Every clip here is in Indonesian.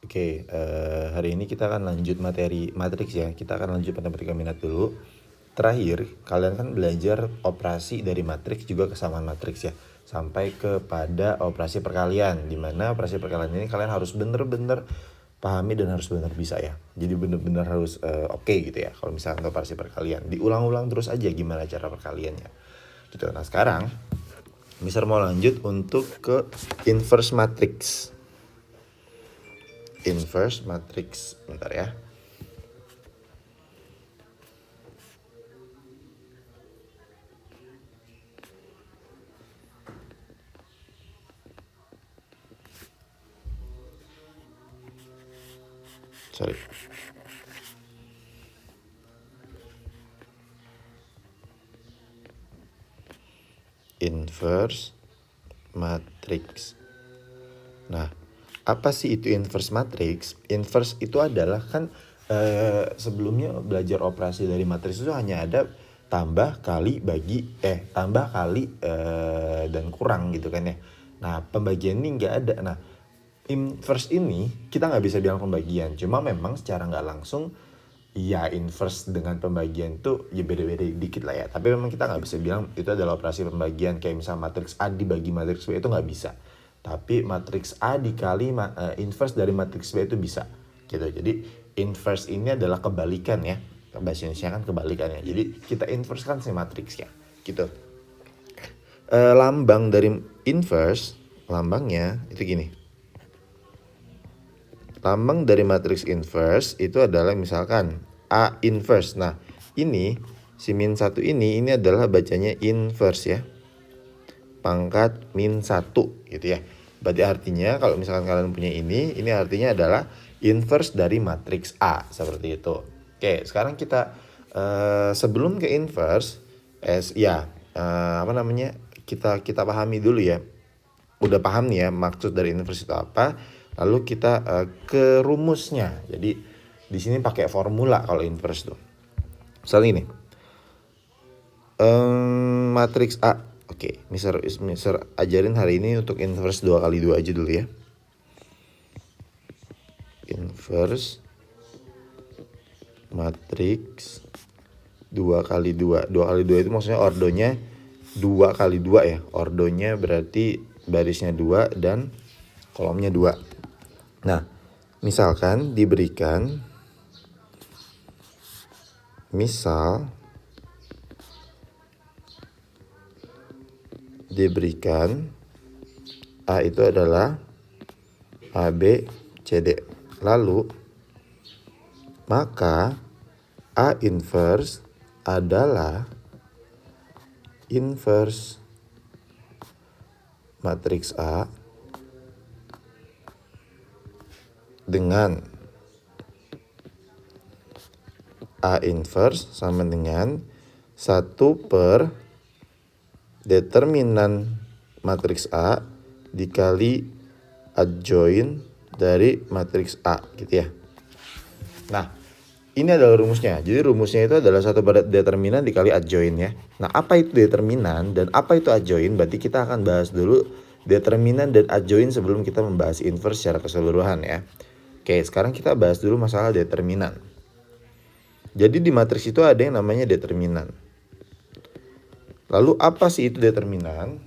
Oke, hari ini kita akan lanjut materi matriks ya. Kita akan lanjut matematika minat dulu. Terakhir, kalian kan belajar operasi dari matriks juga kesamaan matriks ya. Sampai kepada operasi perkalian. Dimana operasi perkalian ini kalian harus bener-bener pahami dan harus bener bisa ya. Jadi bener-bener harus oke gitu ya. Kalau misalnya operasi perkalian. Diulang-ulang terus aja gimana cara perkaliannya. Gitu. Nah sekarang, Mister mau lanjut untuk ke inverse matrix. Inverse matrix, bentar ya. Sorry. Inverse matrix. Nah, apa sih itu inverse matrix? Inverse itu adalah kan sebelumnya belajar operasi dari matriks itu hanya ada tambah kali bagi tambah kali dan kurang gitu kan ya. Nah, pembagian ini nggak ada. Nah, inverse ini kita nggak bisa bilang pembagian, cuma memang secara nggak langsung ya inverse dengan pembagian tuh ya beda-beda dikit lah ya. Tapi memang kita nggak bisa bilang itu adalah operasi pembagian kayak misalnya matriks A dibagi matriks B itu nggak bisa. Tapi matriks A dikali inverse dari matriks B itu bisa gitu. Jadi inverse ini adalah kebalikan ya. Bahasa Indonesia kan kebalikan ya. Jadi kita inverse kan si matriksnya gitu. Lambang dari inverse, lambangnya itu gini. Lambang dari matriks inverse itu adalah misalkan A inverse. Nah, ini si min 1 ini adalah bacanya inverse ya. Pangkat min 1 gitu ya. Berarti artinya kalau misalkan kalian punya ini artinya adalah inverse dari matriks A seperti itu. Oke, sekarang kita sebelum ke inverse kita pahami dulu ya. Udah paham nih ya maksud dari inverse itu apa? Lalu kita ke rumusnya. Jadi di sini pakai formula kalau inverse tuh. Misalnya ini. Matriks A. Oke, Mister ajarin hari ini untuk inverse 2 kali 2 aja dulu ya. Inverse matriks 2 kali 2. 2 kali 2 itu maksudnya ordonya 2 kali 2 ya. Ordonya berarti barisnya 2 dan kolomnya 2. Nah, misalkan diberikan A itu adalah A, B, C, D. Lalu maka A inverse adalah inverse matriks A dengan A inverse sama dengan 1 per determinan matriks A dikali adjoin dari matriks A gitu ya. Nah, ini adalah rumusnya. Jadi rumusnya itu adalah 1 per determinan dikali adjoin ya. Nah, apa itu determinan dan apa itu adjoin? Berarti kita akan bahas dulu determinan dan adjoin sebelum kita membahas inverse secara keseluruhan ya. Oke, sekarang kita bahas dulu masalah determinan. Jadi di matriks itu ada yang namanya determinan. Lalu apa sih itu determinan?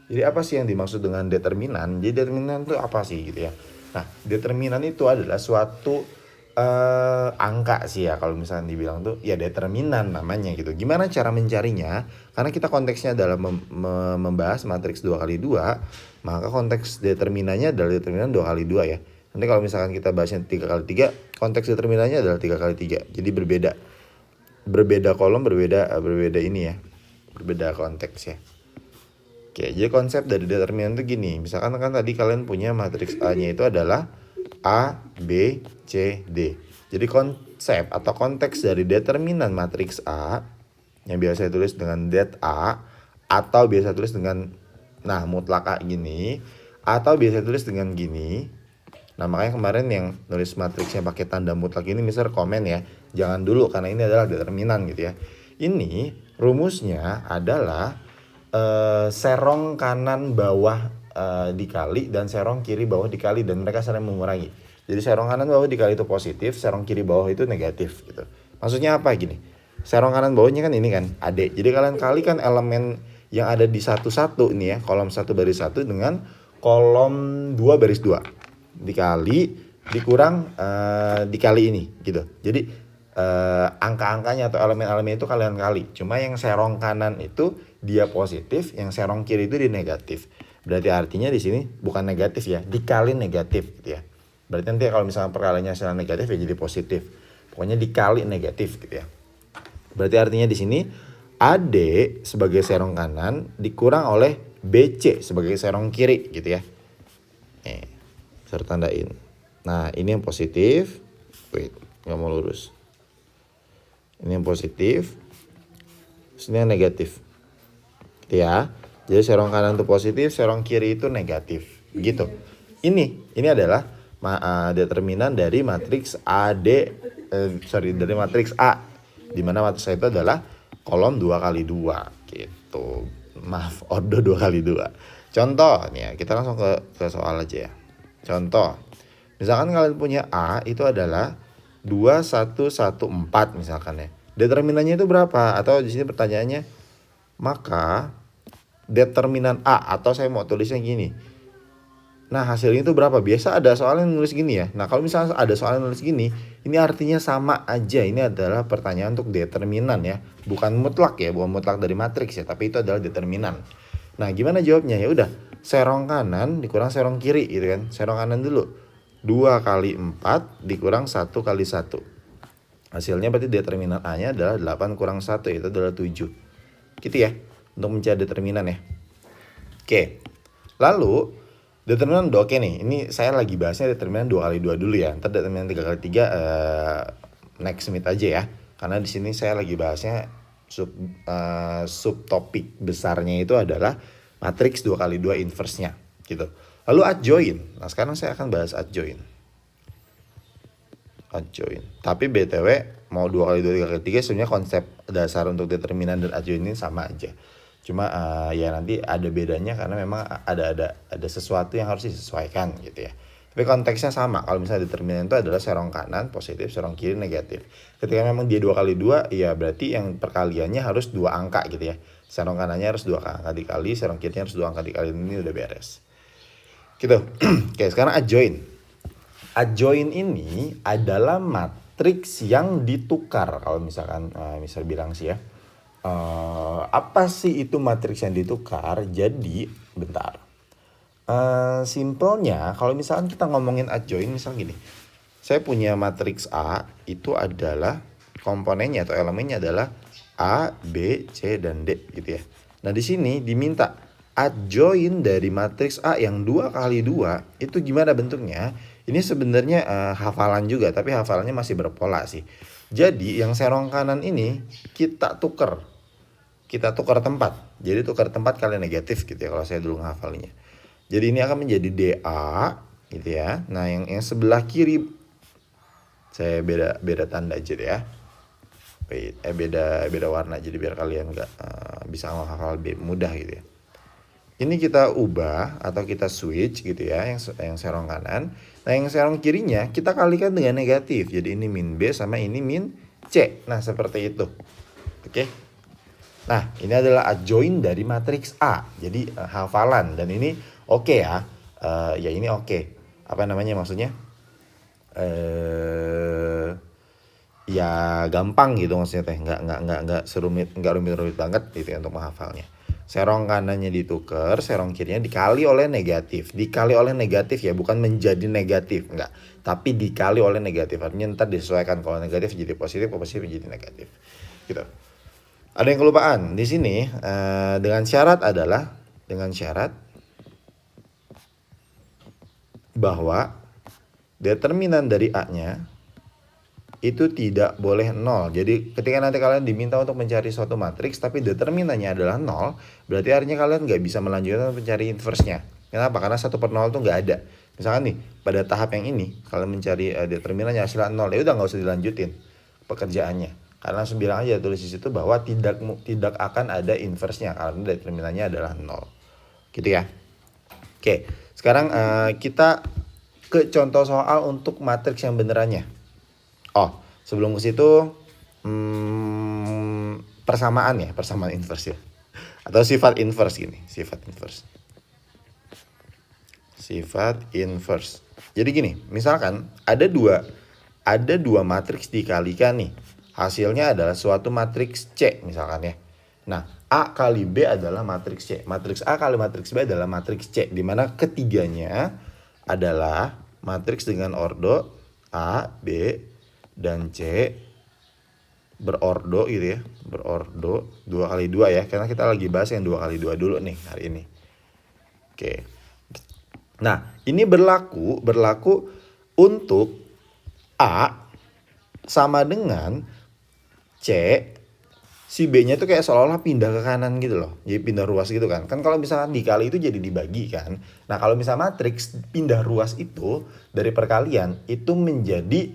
Jadi apa sih yang dimaksud dengan determinan? Jadi determinan itu apa sih gitu ya? Nah, determinan itu adalah suatu angka sih ya kalau misalnya dibilang tuh ya determinan namanya gitu. Gimana cara mencarinya? Karena kita konteksnya adalah membahas matriks 2 kali 2, maka konteks determinannya adalah determinan 2 kali 2 ya. Nanti kalau misalkan kita bahasnya 3 kali 3, konteks determinannya adalah 3 kali 3. Jadi berbeda kolom, berbeda ini ya. Berbeda konteks ya. Oke, jadi konsep dari determinan itu gini. Misalkan kan tadi kalian punya matriks A-nya itu adalah A, B, C, D. Jadi konsep atau konteks dari determinan matriks A yang biasa tulis dengan det A atau biasa tulis dengan mutlak A gini atau biasa tulis dengan gini. Nah, makanya kemarin yang nulis matriksnya pakai tanda mutlak ini Mister komen ya. Jangan dulu karena ini adalah determinan gitu ya. Ini rumusnya adalah serong kanan bawah dikali dan serong kiri bawah dikali, dan mereka saling mengurangi. Jadi serong kanan bawah dikali itu positif, serong kiri bawah itu negatif gitu. Maksudnya apa gini? Serong kanan bawahnya kan ini kan AD. Jadi kalian kalikan elemen yang ada di satu-satu ini ya, kolom 1 baris 1 dengan kolom 2 baris 2. Dikali dikurang dikali ini gitu. Jadi angka-angkanya atau elemen-elemen itu kalian kali. Cuma yang serong kanan itu dia positif, yang serong kiri itu dia negatif. Berarti artinya di sini bukan negatif ya, dikali negatif gitu ya. Berarti nanti kalau misalnya perkaliannya hasilnya negatif ya jadi positif. Pokoknya dikali negatif gitu ya. Berarti artinya di sini AD sebagai serong kanan dikurang oleh BC sebagai serong kiri gitu ya. Saya tandain. Nah ini yang positif. Wait, nggak mau lurus. Ini yang positif. Ini yang negatif. Gitu ya. Jadi serong kanan itu positif, serong kiri itu negatif. Gitu. Ini adalah determinan dari matriks dari matriks A. Di mana matriks A itu adalah kolom 2x2 gitu. Maaf, ordo 2x2. Contoh nih ya, kita langsung ke soal aja ya. Contoh. Misalkan kalian punya A itu adalah 2114 misalkan ya. Determinannya itu berapa? Atau di sini pertanyaannya, maka determinan A, atau saya mau tulisnya gini. Nah hasilnya itu berapa? Biasa ada soal yang nulis gini ya. Nah kalau misalnya ada soal yang nulis gini, ini artinya sama aja. Ini adalah pertanyaan untuk determinan ya. Bukan mutlak ya, bukan mutlak dari matriks ya. Tapi itu adalah determinan. Nah gimana jawabnya? Ya udah, serong kanan dikurang serong kiri gitu kan. Serong kanan dulu. 2 kali 4 dikurang 1 kali 1. Hasilnya berarti determinan A-nya adalah 8 kurang 1, itu adalah 7. Gitu ya, untuk mencari determinan ya. Oke, lalu determinan udah oke nih. Ini saya lagi bahasnya determinan 2x2 dulu ya. Ntar determinan 3x3 next meet aja ya. Karena di sini saya lagi bahasnya subtopik besarnya itu adalah matriks 2x2 inverse-nya gitu. Lalu adjoin. Nah, sekarang saya akan bahas adjoin. Tapi BTW mau 2x2 3x3 sebenarnya konsep dasar untuk determinan dan adjoin ini sama aja. Cuma ya nanti ada bedanya karena memang ada sesuatu yang harus disesuaikan gitu ya. Tapi konteksnya sama. Kalau misalnya determinan itu adalah serong kanan positif, serong kiri negatif. Ketika memang dia 2x2, ya berarti yang perkaliannya harus 2 angka gitu ya. Serong kanannya harus 2 angka dikali, serong kirinya harus 2 angka dikali. Ini udah beres. Gitu. Oke, sekarang adjoin. Adjoin ini adalah matriks yang ditukar. Kalau misalkan misal bilang sih ya, apa sih itu matriks yang ditukar? Jadi bentar, simpelnya kalau misalkan kita ngomongin adjoin, misal gini, saya punya matriks A itu adalah komponennya atau elemennya adalah A, B, C, dan D gitu ya. Nah di sini diminta adjoin dari matriks A yang 2x2 itu gimana bentuknya? Ini sebenarnya hafalan juga, tapi hafalannya masih berpola sih. Jadi yang serong kanan ini kita tukar tempat. Jadi tukar tempat kali negatif gitu ya kalau saya dulu ngafalnya. Jadi ini akan menjadi DA gitu ya. Nah yang sebelah kiri saya beda tanda aja deh ya. Beda warna jadi biar kalian nggak bisa menghafal mudah gitu ya. Ini kita ubah atau kita switch gitu ya, yang serong kanan. Nah yang serong kirinya kita kalikan dengan negatif. Jadi ini min B sama ini min C. Nah seperti itu. Oke. Nah ini adalah adjoin dari matriks A. Jadi hafalan, dan ini oke ya. Ya ini oke. Apa namanya maksudnya? Ya gampang gitu maksudnya teh. Nggak rumit banget gitu ya untuk menghafalnya. Serong kanannya ditukar, serong kirinya dikali oleh negatif. Dikali oleh negatif ya, bukan menjadi negatif, enggak. Tapi dikali oleh negatif. Artinya ntar disesuaikan, kalau negatif jadi positif, kalau positif jadi negatif. Gitu. Ada yang kelupaan di sini dengan syarat bahwa determinan dari A-nya itu tidak boleh 0. Jadi ketika nanti kalian diminta untuk mencari suatu matriks tapi determinannya adalah 0, berarti artinya kalian nggak bisa melanjutkan mencari inverse-nya. Kenapa? Karena 1/0 itu nggak ada. Misalkan nih pada tahap yang ini kalian mencari determinannya hasilnya 0, ya udah nggak usah dilanjutin pekerjaannya. Karena langsung bilang aja tulis di situ bahwa tidak akan ada inverse-nya karena determinannya adalah 0. Gitu ya. Oke, sekarang kita ke contoh soal untuk matriks yang benerannya. Oh, sebelum ke situ persamaan inverse ya. Atau sifat inverse gini, sifat inverse. Sifat inverse. Jadi gini, misalkan ada dua matriks dikalikan nih. Hasilnya adalah suatu matriks C misalkan ya. Nah, A kali B adalah matriks C. Matriks A kali matriks B adalah matriks C. Di mana ketiganya adalah matriks dengan ordo A, B, dan C berordo gitu ya. Berordo 2 kali 2 ya. Karena kita lagi bahas yang 2 kali 2 dulu nih hari ini. Oke. Nah, ini berlaku untuk A sama dengan C, si B-nya tuh kayak seolah-olah pindah ke kanan gitu loh. Jadi pindah ruas gitu kan. Kan kalau misalkan dikali itu jadi dibagi kan. Nah, kalau misal matriks pindah ruas itu dari perkalian itu menjadi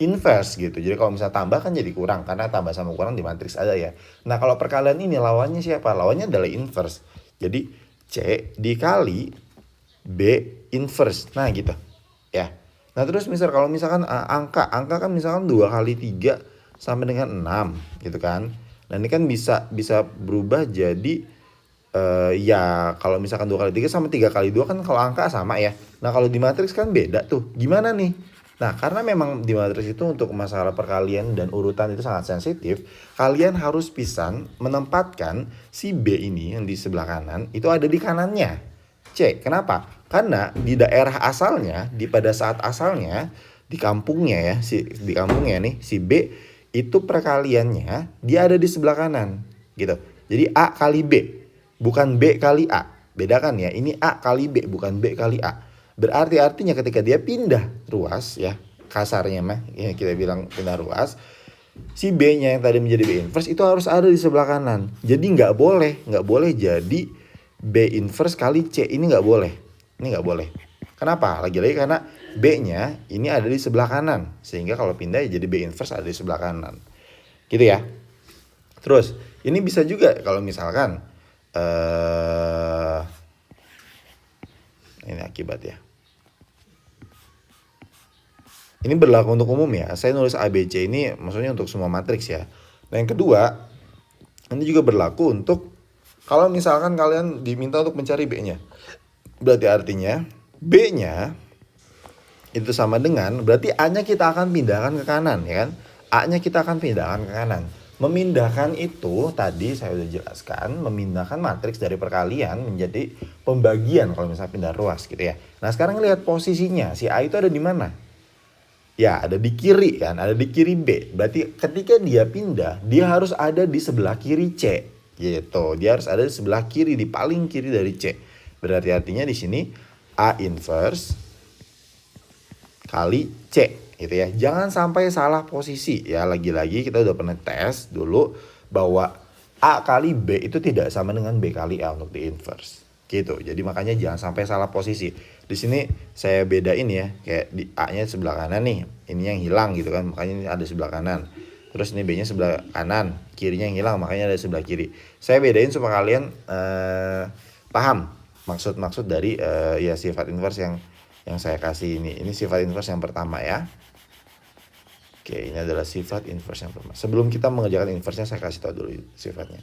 inverse gitu. Jadi kalau misalnya tambah kan jadi kurang karena tambah sama kurang di matriks ada ya. Nah, kalau perkalian ini lawannya siapa? Lawannya adalah inverse. Jadi C dikali B inverse. Nah, gitu. Ya. Nah, terus kalau misalkan angka kan misalkan 2 kali 3 sama dengan 6 gitu kan. Nah, ini kan bisa berubah jadi ya kalau misalkan 2 kali 3 sama 3 kali 2 kan kalau angka sama ya. Nah, kalau di matriks kan beda tuh. Gimana nih? Nah, karena memang di matriks itu untuk masalah perkalian dan urutan itu sangat sensitif, kalian harus pisan menempatkan si B ini yang di sebelah kanan itu ada di kanannya C. Kenapa? Karena di daerah asalnya, pada saat asalnya di kampungnya ya, di kampungnya nih si B itu perkaliannya dia ada di sebelah kanan gitu. Jadi A kali B, bukan B kali A. Bedakan ya, ini A kali B bukan B kali A. Berarti artinya ketika dia pindah ruas ya, kasarnya mah ya kita bilang pindah ruas, si B-nya yang tadi menjadi B inverse itu harus ada di sebelah kanan. Jadi nggak boleh jadi B inverse kali C, ini nggak boleh. Ini nggak boleh. Kenapa? Lagi-lagi karena B-nya ini ada di sebelah kanan. Sehingga kalau pindah ya jadi B inverse ada di sebelah kanan. Gitu ya. Terus, ini bisa juga kalau misalkan ini akibat ya. Ini berlaku untuk umum ya. Saya nulis ABC ini maksudnya untuk semua matriks ya. Nah, yang kedua, ini juga berlaku untuk kalau misalkan kalian diminta untuk mencari B-nya. Berarti artinya B-nya itu sama dengan berarti A-nya kita akan pindahkan ke kanan ya kan. A-nya kita akan pindahkan ke kanan. Memindahkan itu tadi saya udah jelaskan, memindahkan matriks dari perkalian menjadi pembagian kalau misalnya pindah ruas gitu ya. Nah, sekarang lihat posisinya. Si A itu ada di mana? Ya, ada di kiri kan, ada di kiri B. Berarti ketika dia pindah, dia harus ada di sebelah kiri C. Gitu. Dia harus ada di sebelah kiri, di paling kiri dari C. Berarti artinya di sini A inverse kali C gitu ya. Jangan sampai salah posisi ya. Lagi-lagi kita udah pernah tes dulu bahwa A kali B itu tidak sama dengan B kali A untuk di inverse. Gitu. Jadi makanya jangan sampai salah posisi. Di sini saya bedain ya, kayak di A-nya sebelah kanan nih. Ini yang hilang gitu kan. Makanya ini ada sebelah kanan. Terus ini B-nya sebelah kanan, kirinya yang hilang makanya ada sebelah kiri. Saya bedain supaya kalian paham maksud dari ya sifat inverse yang saya kasih ini. Ini sifat inverse yang pertama ya. Oke, ini adalah sifat inverse yang pertama. Sebelum kita mengerjakan inverse-nya saya kasih tahu dulu sifatnya.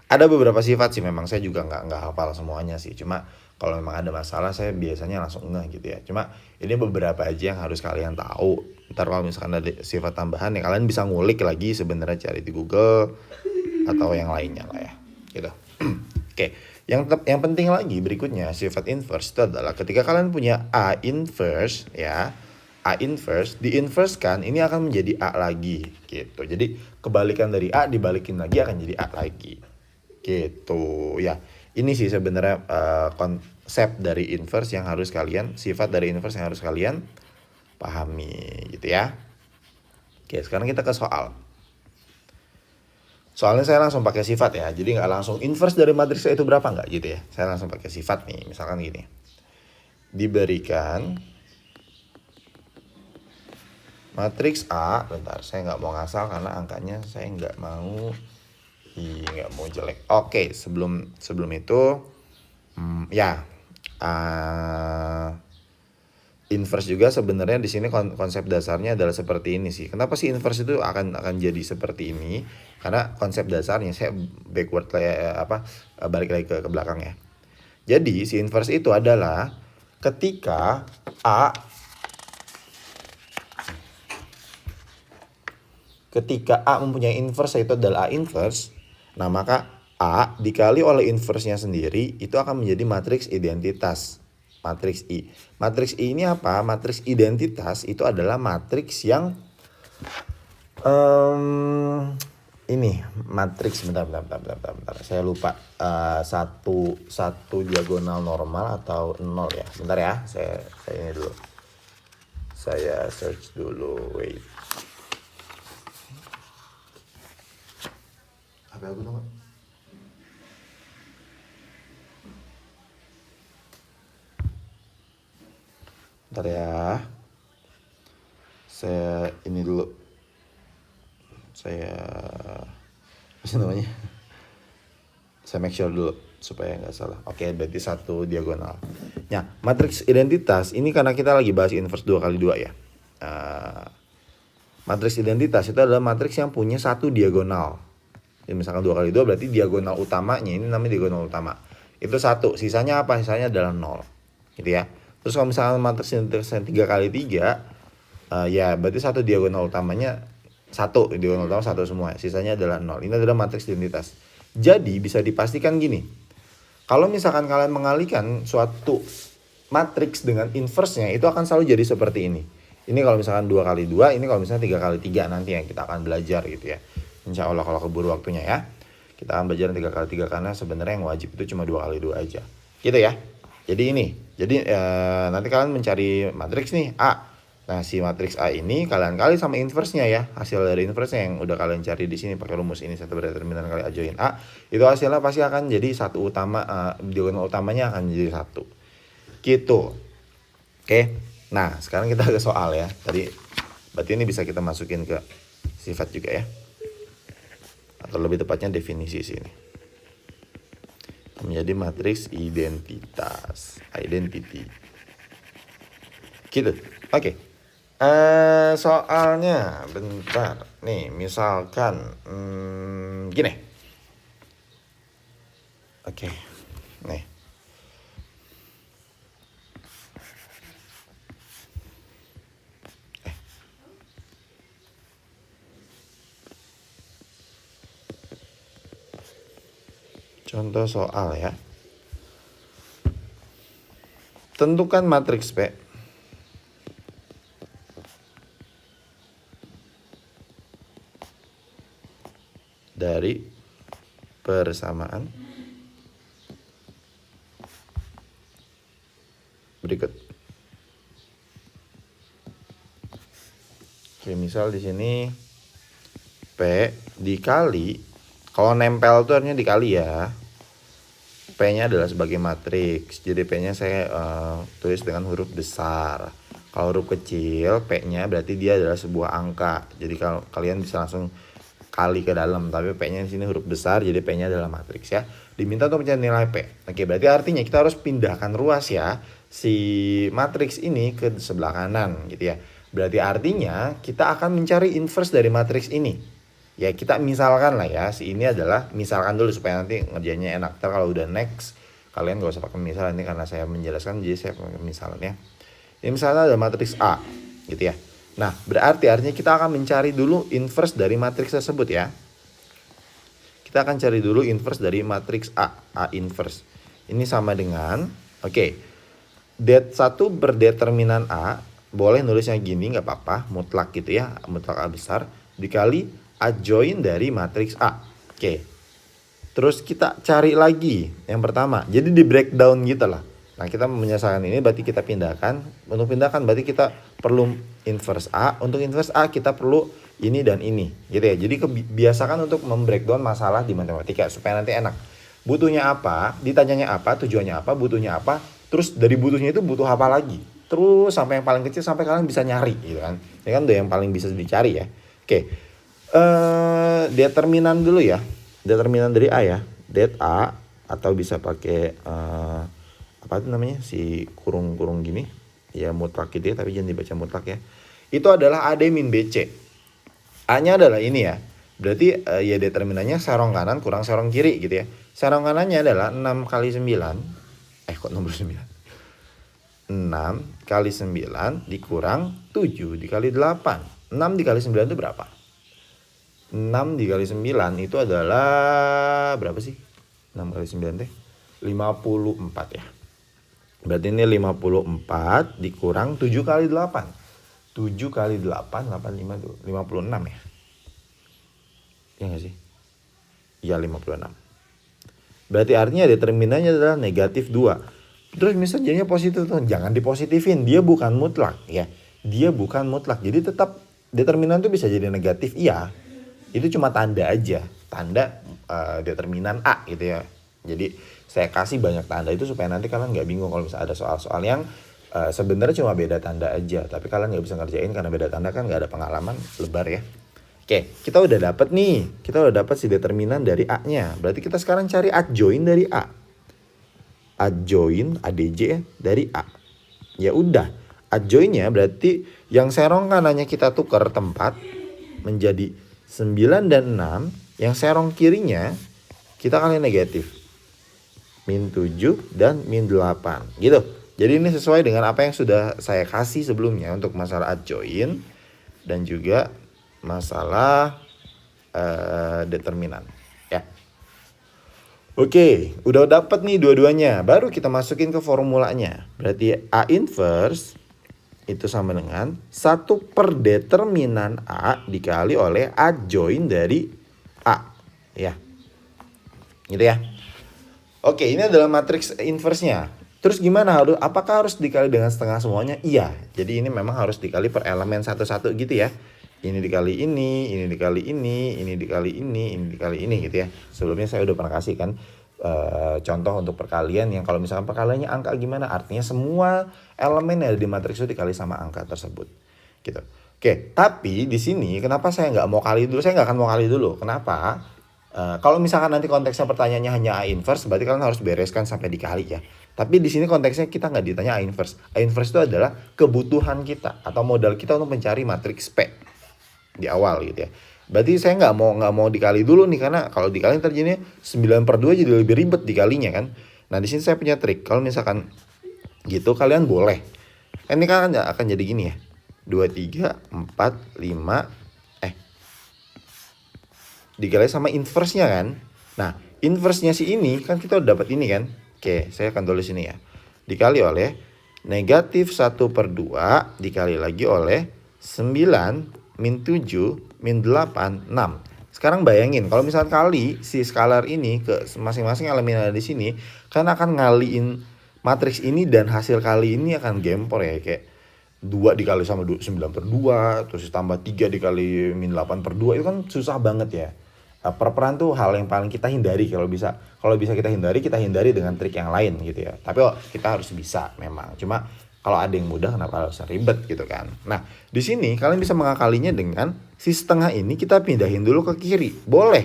Ada beberapa sifat sih memang saya juga nggak hafal semuanya sih. Cuma kalau memang ada masalah saya biasanya langsung ngeh gitu ya. Cuma ini beberapa aja yang harus kalian tahu. Ntar kalau misalkan ada sifat tambahan ya kalian bisa ngulik lagi sebenarnya cari di Google atau yang lainnya lah ya. Gitu. Oke. Yang penting lagi berikutnya sifat inverse itu adalah ketika kalian punya A inverse ya, A inverse diinversekan ini akan menjadi A lagi gitu. Jadi kebalikan dari A dibalikin lagi akan jadi A lagi gitu ya. Ini sih sebenarnya konsep dari inverse yang harus kalian, sifat dari inverse yang harus kalian pahami gitu ya. Oke, sekarang kita ke soal. Soalnya saya langsung pakai sifat ya, jadi nggak langsung inverse dari matriks itu berapa nggak gitu ya. Saya langsung pakai sifat nih, misalkan gini. Diberikan Matriks A, bentar, saya nggak mau ngasal karena angkanya saya nggak mau jelek. Oke, sebelum itu, ya, inverse juga sebenarnya di sini konsep dasarnya adalah seperti ini sih. Kenapa sih inverse itu akan jadi seperti ini? Karena konsep dasarnya saya balik lagi ke belakang ya. Jadi si inverse itu adalah ketika A mempunyai inverse, yaitu adalah A inverse, nah maka A dikali oleh inverse-nya sendiri itu akan menjadi matriks identitas, matriks I. Matriks I ini apa? Matriks identitas itu adalah matriks yang ini matriks bentar. Saya lupa, satu diagonal normal atau 0 ya. Bentar ya, saya ini dulu. Saya search dulu, wait. HP aku dong. Bentar ya. Saya ini dulu. Apa namanya? Saya make sure dulu supaya nggak salah. Oke, berarti satu diagonal. Nah, matriks identitas ini karena kita lagi bahas inverse 2x2 ya. Matriks identitas itu adalah matriks yang punya satu diagonal. Ya, misalkan 2x2 berarti diagonal utamanya, ini namanya diagonal utama, itu 1, sisanya apa? Sisanya adalah 0 gitu ya. Terus kalau misalkan matriks identitas 3x3, ya berarti satu diagonal utamanya 1, diagonal utama 1 semua, sisanya adalah 0. Ini adalah matriks identitas. Jadi bisa dipastikan gini, kalau misalkan kalian mengalihkan suatu matriks dengan inverse-nya, itu akan selalu jadi seperti ini. Ini kalau misalkan 2x2, ini kalau misalnya 3x3 nanti yang kita akan belajar gitu ya. Insya Allah kalau keburu waktunya ya. Kita akan belajar 3x3 karena sebenarnya yang wajib itu cuma 2x2 aja. Gitu ya. Jadi ini. Jadi nanti kalian mencari matriks nih A. Nah, si matriks A ini kalian kali sama inverse-nya ya. Hasil dari inverse-nya yang udah kalian cari di sini pakai rumus ini, satu berdeterminan kali A join A, itu hasilnya pasti akan jadi satu utama, diagonal utamanya akan jadi 1. Gitu. Oke. Nah, sekarang kita ke soal ya. Tadi berarti ini bisa kita masukin ke sifat juga ya. Atau lebih tepatnya definisi sini. Menjadi matriks identitas, identity. Gitu. Oke. Soalnya bentar. Nih, misalkan gini. Oke. Nih. Contoh soal ya. Tentukan matriks P dari persamaan berikut. Oke, misal di sini P dikali, kalau nempel tuh artinya dikali ya. P-nya adalah sebagai matriks. Jadi P-nya saya tulis dengan huruf besar. Kalau huruf kecil, P-nya berarti dia adalah sebuah angka. Jadi kalau kalian bisa langsung kali ke dalam, tapi P-nya di sini huruf besar, jadi P-nya adalah matriks ya. Diminta untuk mencari nilai P. Oke, berarti artinya kita harus pindahkan ruas ya si matriks ini ke sebelah kanan gitu ya. Berarti artinya kita akan mencari inverse dari matriks ini. Ya kita misalkan lah ya, si ini adalah, misalkan dulu supaya nanti ngerjainnya enak. Ntar kalau udah next, kalian gak usah pakai misal ini karena saya menjelaskan, jadi saya pakai misalnya. Ini misalnya ada matriks A gitu ya. Nah berarti artinya kita akan mencari dulu inverse dari matriks tersebut ya. Kita akan cari dulu inverse dari matriks A, A inverse. Ini sama dengan, det 1 berdeterminan A, boleh nulisnya gini gak apa-apa, mutlak gitu ya, mutlak A besar, dikali adjoin dari matriks A. Oke. Terus kita cari lagi yang pertama. Jadi di breakdown gitu lah. Nah, kita menyelesaikan ini berarti kita pindahkan. Untuk pindahkan berarti kita perlu inverse A. Untuk inverse A kita perlu ini dan ini. Gitu ya. Jadi biasakan untuk membreakdown masalah di matematika supaya nanti enak. Butuhnya apa, ditanyanya apa, tujuannya apa, butuhnya apa. Terus dari butuhnya itu butuh apa lagi. terus sampai yang paling kecil sampai kalian bisa nyari gitu kan. Ini kan udah yang paling bisa dicari ya. Oke. Determinan dulu ya. Determinan dari A ya. Det A atau bisa pakai apa itu namanya? Si kurung-kurung gini. Ya mutlak gitu ya, tapi jangan dibaca mutlak ya. Itu adalah AD min BC. A-nya adalah ini ya. Berarti ya determinannya serong kanan kurang serong kiri gitu ya. Serong kanannya adalah 6 kali 9. Kok nomor 9? 6 kali 9 dikurang 7 dikali 8. 6 dikali 9 itu berapa? 6 dikali 9 itu adalah berapa sih? 6 kali 9 teh 54 ya. Berarti ini 54 dikurang 7 kali 8. 7 kali 8, 85 tuh 56 ya. Iya gak sih? Iya 56. Berarti artinya determinannya adalah negatif 2. Terus misalnya jadinya positif tuh. Jangan dipositifin, dia bukan mutlak ya. Dia bukan mutlak. Jadi tetap determinan tuh bisa jadi negatif, iya. Itu cuma tanda aja. Tanda determinan A gitu ya. Jadi saya kasih banyak tanda itu supaya nanti kalian gak bingung kalau misalnya ada soal-soal yang sebenarnya cuma beda tanda aja, tapi kalian nggak bisa ngerjain karena beda tanda kan nggak ada pengalaman, lebar ya. Oke, kita udah dapat nih, kita udah dapat si determinan dari A-nya. Berarti kita sekarang cari adjoin dari A. Adjoin ADJ ya, dari A. Ya udah, adjoinnya berarti yang serong kanannya kita tukar tempat menjadi 9 dan 6, yang serong kirinya kita kali negatif. Min 7 dan min 8 gitu. Jadi ini sesuai dengan apa yang sudah saya kasih sebelumnya untuk masalah adjoin dan juga masalah determinan ya. Oke, udah dapat nih dua-duanya. Baru kita masukin ke formulanya. Berarti A inverse itu sama dengan 1 per determinan A dikali oleh adjoin dari A ya. Gitu ya. Oke, ini adalah matriks inverse-nya. Terus gimana, apakah harus dikali dengan setengah semuanya? Iya, jadi ini memang harus dikali per elemen satu-satu gitu ya. Ini dikali ini dikali ini dikali ini dikali ini gitu ya. Sebelumnya saya udah pernah kasih kan contoh untuk perkalian yang kalau misalkan perkaliannya angka gimana, artinya semua elemen yang ada di matriks itu dikali sama angka tersebut gitu. Oke, tapi di sini kenapa saya nggak mau kali dulu? Saya nggak akan mau kali dulu. Kenapa? Kalau misalkan nanti konteksnya pertanyaannya hanya A inverse, berarti kalian harus bereskan sampai dikali ya. Tapi di sini konteksnya kita nggak ditanya A inverse. A inverse itu adalah kebutuhan kita atau modal kita untuk mencari matriks P di awal gitu ya. Berarti saya nggak mau dikali dulu nih, karena kalau dikali terjadinya 9/2 jadi lebih ribet dikalinya kan. Nah di sini saya punya trik. Kalau misalkan gitu kalian boleh. Ini kan akan jadi gini ya. 2, 3, 4, 5 dikali sama inverse-nya kan. Nah, inverse-nya si ini kan kita udah dapat ini kan. Oke, saya akan tulis ini ya. Dikali oleh negatif 1/2 dikali lagi oleh 9 min 7 min 8 6. Sekarang bayangin kalau misalkan kali si skalar ini ke masing-masing elemen yang ada di sini, kan akan ngaliin matriks ini dan hasil kali ini akan gempor ya, kayak 2 dikali sama 9/2 terus tambah 3 dikali min 8/2 itu kan susah banget ya. Perperan tuh hal yang paling kita hindari. Kalau bisa kita hindari dengan trik yang lain gitu ya. Tapi kita harus bisa memang. Cuma kalau ada yang mudah kenapa harus ribet gitu kan. Nah di sini kalian bisa mengakalinya dengan si setengah ini kita pindahin dulu ke kiri. Boleh.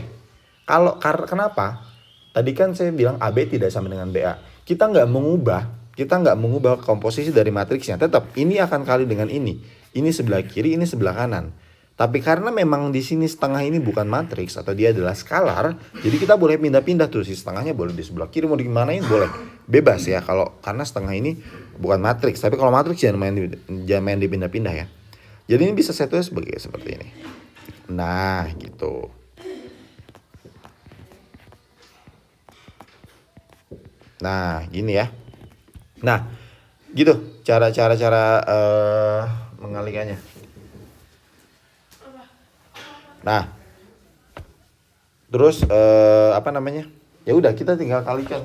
Kenapa? Tadi kan saya bilang AB tidak sama dengan BA. Kita nggak mengubah komposisi dari matriksnya. Tetap ini akan kali dengan ini. Ini sebelah kiri, ini sebelah kanan. Tapi karena memang di sini setengah ini bukan matriks atau dia adalah skalar, jadi kita boleh pindah-pindah tuh, si setengahnya boleh di sebelah kiri, mau dimanain boleh, bebas ya. Kalau karena setengah ini bukan matriks, tapi kalau matriks jangan main dipindah-pindah ya. Jadi ini bisa saya tulis seperti ini. Nah gitu. Nah gini ya. Nah gitu cara mengalikannya. Nah, terus apa namanya? Ya udah kita tinggal kalikan.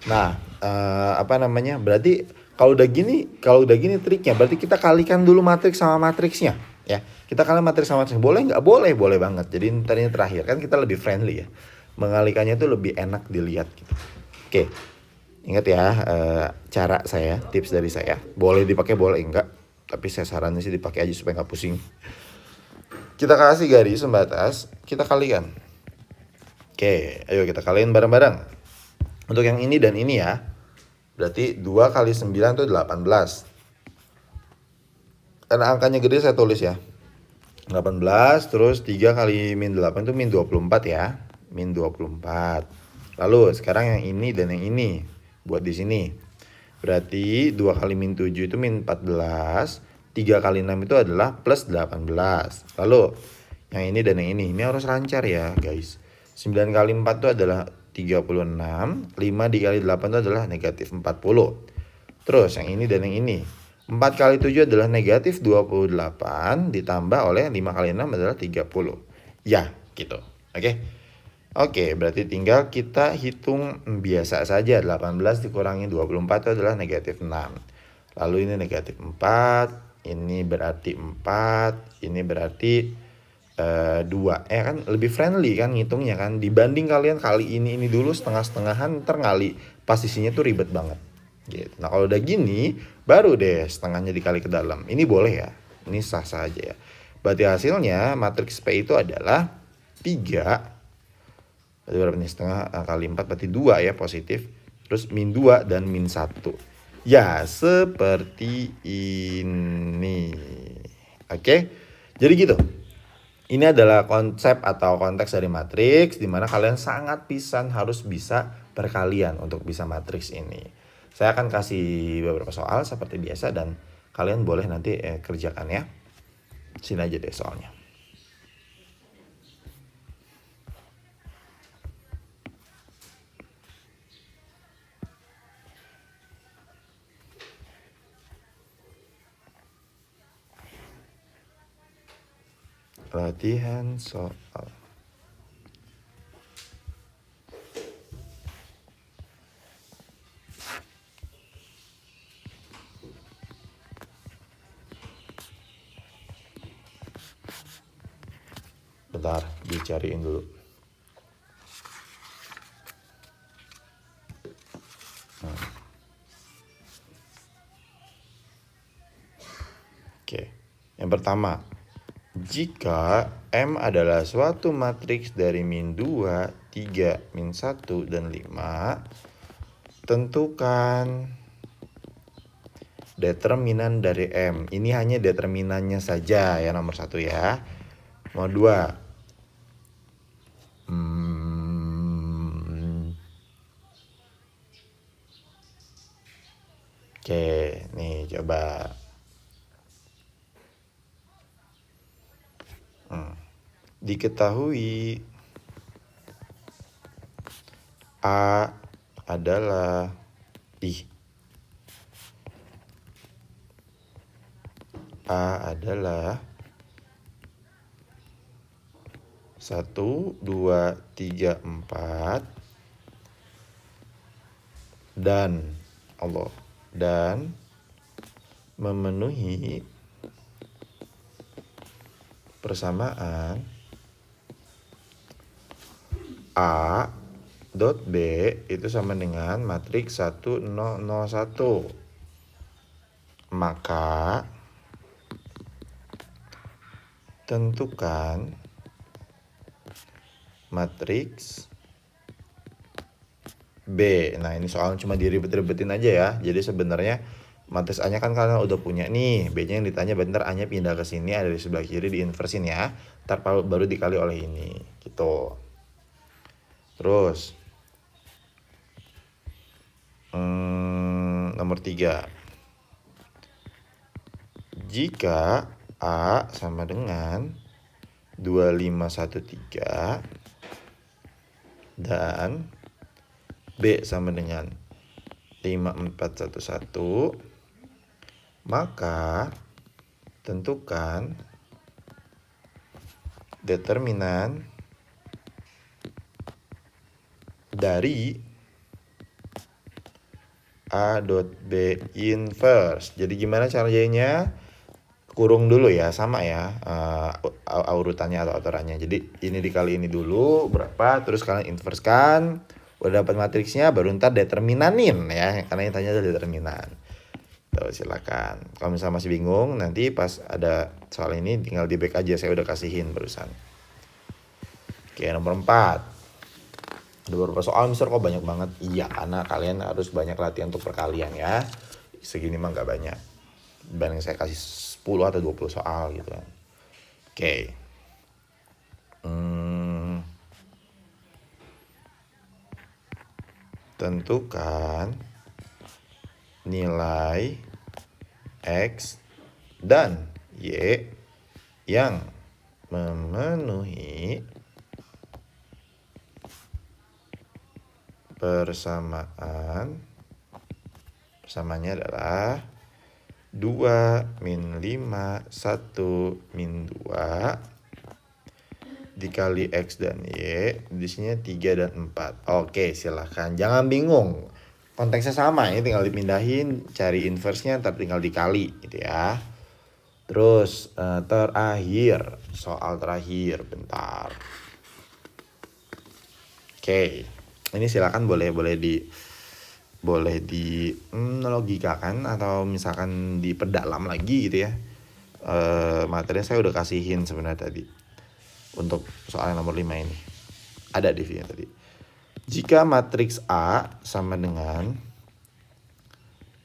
Nah, apa namanya? Berarti kalau udah gini triknya, berarti kita kalikan dulu matriks sama matriksnya, ya. Kita kalikan matriks sama matriks. Boleh nggak? Boleh banget. Jadi tadinya terakhir kan kita lebih friendly ya. Mengalikannya tuh lebih enak dilihat gitu. Oke, ingat ya, cara saya, tips dari saya, boleh dipakai boleh enggak, tapi saya saranin sih dipakai aja supaya nggak pusing. Kita kasih garis pembatas, kita kalikan. Oke, ayo kita kaliin bareng-bareng. Untuk yang ini dan ini ya, berarti 2 kali 9 itu 18. Karena angkanya gede saya tulis ya. 18 terus 3 kali min 8 itu min 24 ya. Min 24. Lalu sekarang yang ini dan yang ini buat di sini. Berarti 2 kali min 7 itu min 14. 3 kali 6 itu adalah plus 18. Lalu yang ini dan yang ini harus lancar ya guys. 9 kali 4 itu adalah 36. 5 dikali 8 itu adalah negatif 40. Terus yang ini dan yang ini, 4 kali 7 adalah negatif 28 ditambah oleh 5 kali 6 adalah 30. Ya gitu. Oke, berarti tinggal kita hitung biasa saja. 18 dikurangi 24 itu adalah negatif 6. Lalu ini negatif 4, ini berarti 4, ini berarti 2. Kan lebih friendly kan ngitungnya kan. Dibanding kalian kali ini dulu setengah-setengahan, ntar ngali posisinya tuh ribet banget. Gitu. Nah kalau udah gini, baru deh setengahnya dikali ke dalam. Ini boleh ya, ini sah-sah aja ya. Berarti hasilnya matriks P itu adalah 3. Berarti berapa nih, setengah kali 4 berarti 2 ya positif. Terus min 2 dan min 1. Ya seperti ini. Oke, jadi gitu. Ini adalah konsep atau konteks dari matriks, dimana kalian sangat pisan harus bisa perkalian untuk bisa matriks ini. Saya akan kasih beberapa soal seperti biasa dan kalian boleh nanti kerjakan ya. Sini aja deh soalnya. Latihan soal. Bentar, dicariin dulu. Oke, yang pertama, jika M adalah suatu matriks dari min 2, 3, min 1, dan 5, tentukan determinan dari M. Ini hanya determinannya saja ya, nomor 1 ya. Nomor 2, oke, nih coba. Diketahui A adalah A adalah 1, 2, 3, 4 dan memenuhi persamaan A dot B itu sama dengan matriks 1, 0, 0, 1. Maka tentukan matriks B. Nah ini soal cuma diribet-ribetin aja ya. Jadi sebenarnya matriks A-nya kan kalian udah punya nih. B-nya yang ditanya, bentar A-nya pindah ke sini, ada di sebelah kiri, diinversin ya. Ntar baru dikali oleh ini gitu. Terus nomor 3, jika A sama dengan 2513 dan B sama dengan 5411, maka tentukan determinan dari A dot B inverse. Jadi gimana caranya? kurung dulu ya, sama ya urutannya atau aturannya. Jadi ini dikali ini dulu berapa, terus kalian inverskan, udah dapat matriksnya baru ntar determinanin ya, karena yang tanya adalah determinan. Tuh, silakan. Kalau misalnya masih bingung, nanti pas ada soal ini tinggal di back aja, saya udah kasihin barusan. Oke, nomor 4. Ada beberapa soal Mister kok banyak banget. Iya, karena kalian harus banyak latihan untuk perkalian ya. Segini mah nggak banyak. Banding saya kasih 10 atau 20 soal gitu kan. Oke. Tentukan nilai X dan Y yang memenuhi persamaannya adalah 2 min 5 1 min 2 dikali X dan Y, di sini 3 dan 4. Oke, silahkan, jangan bingung, konteksnya sama, ini tinggal dipindahin, cari inverse-nya, ntar tinggal dikali gitu ya. Terus terakhir, soal terakhir, bentar. Oke, ini silakan boleh di logikakan atau misalkan diperdalam lagi gitu ya. Materi saya udah kasihin sebenarnya tadi untuk soal yang nomor 5 ini. Ada di video tadi. Jika matriks A sama dengan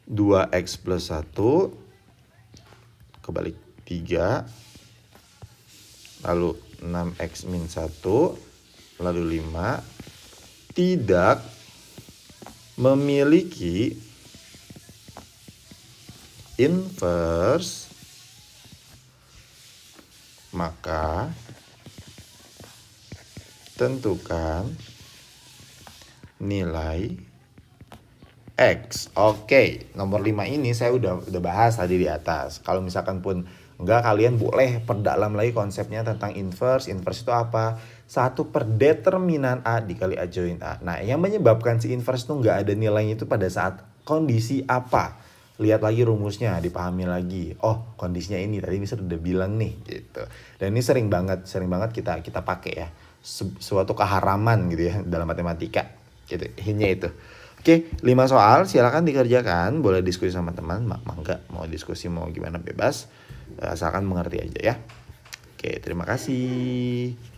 2x plus 1 kebalik 3 lalu 6x min 1 lalu 5 tidak memiliki inverse, maka tentukan nilai X. Oke, nomor 5 ini saya udah bahas tadi di atas. Kalau misalkan pun enggak, kalian boleh perdalam lagi konsepnya tentang inverse. Inverse itu apa? 1 per determinan A dikali A join A. Nah, yang menyebabkan si inverse itu nggak ada nilainya itu pada saat kondisi apa? Lihat lagi rumusnya, dipahami lagi. Oh, kondisinya ini tadi Mister udah bilang nih gitu. Dan ini sering banget kita pakai ya. Suatu keharaman gitu ya dalam matematika. Gitu. Hanya itu. Oke, 5 soal silakan dikerjakan. Boleh diskusi sama teman, mangga mau diskusi mau gimana bebas. Asalkan mengerti aja ya. Oke, terima kasih.